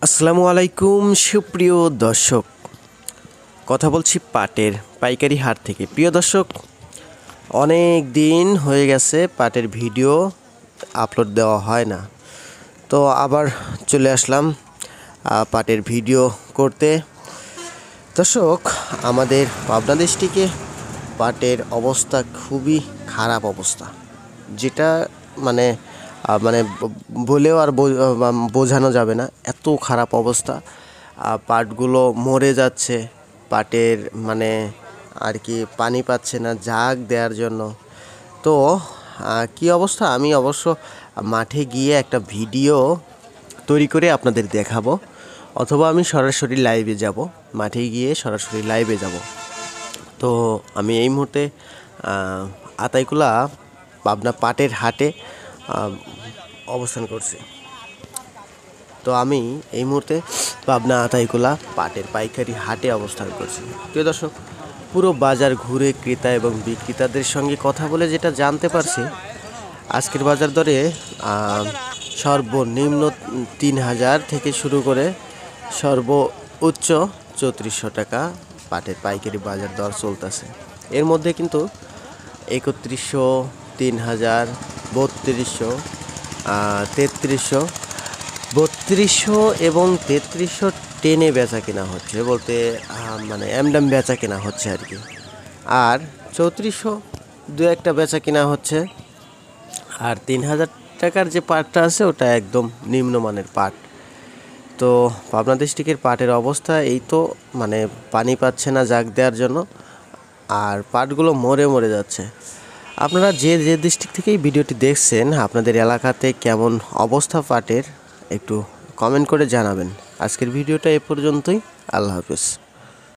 আসসালামু আলাইকুম সুপ্রিয় দর্শক, কথা বলছি পাটের পাইকারি হাট থেকে। প্রিয় দর্শক, অনেক দিন হয়ে গেছে পাটের ভিডিও আপলোড দেওয়া হয় না, তো আবার চলে আসলাম পাটের ভিডিও করতে। দর্শক, আমাদের পাবনা ডিস্ট্রিক্টে পাটের অবস্থা খুবই খারাপ অবস্থা, যেটা মানে মানে বলেও আর বোঝানো যাবে না, এত খারাপ অবস্থা। পাটগুলো মরে যাচ্ছে, পাটের মানে আর কি পানি পাচ্ছে না জাগ দেওয়ার জন্য। তো কি অবস্থা, আমি অবশ্য মাঠে গিয়ে একটা ভিডিও তৈরি করে আপনাদের দেখাবো, অথবা আমি সরাসরি লাইভে যাব, মাঠে গিয়ে সরাসরি লাইভে যাব। তো আমি এই মুহূর্তে আতাইকুলা পাবনা পাটের হাটে অবস্থান করছি। তো আমি এই মুহূর্তে পাবনা আতাইকুলা পাটের পাইকারি হাটে অবস্থান করছি। প্রিয় দর্শক, পুরো বাজার ঘুরে ক্রেতা এবং বিক্রেতাদের সঙ্গে কথা বলে যেটা জানতে পারছি, আজকের বাজার দরে সর্বনিম্ন ৩,০০০ থেকে শুরু করে সর্বোচ্চ ৩৪০০ টাকা পাটের পাইকারি বাজার দর চলতেছে। এর মধ্যে কিন্তু ৩১০০, ৩,০০০, ৩২০০, ৩৩০০, ৩২০০ এবং ৩৩০০ টেনে বেচা কেনা হচ্ছে, বলতে মানে এমডাম বেচা কেনা হচ্ছে আর কি। আর ৩৪০০ দু একটা বেচা কেনা হচ্ছে। আর ৩,০০০ টাকার যে পাটটা আছে ওটা একদম নিম্নমানের পাট। তো পাবনা ডিস্ট্রিক্টের পাটের অবস্থা এই তো, মানে পানি পাচ্ছে না জাগ দেওয়ার জন্য, আর পাটগুলো মরে মরে যাচ্ছে। আপনারা যে যে ডিস্ট্রিক্ট থেকেই ভিডিওটি দেখছেন, আপনাদের এলাকাতে কেমন অবস্থা পাটের একটু কমেন্ট করে জানাবেন। আজকের ভিডিওটা এ পর্যন্তই। আল্লাহ হাফেজ।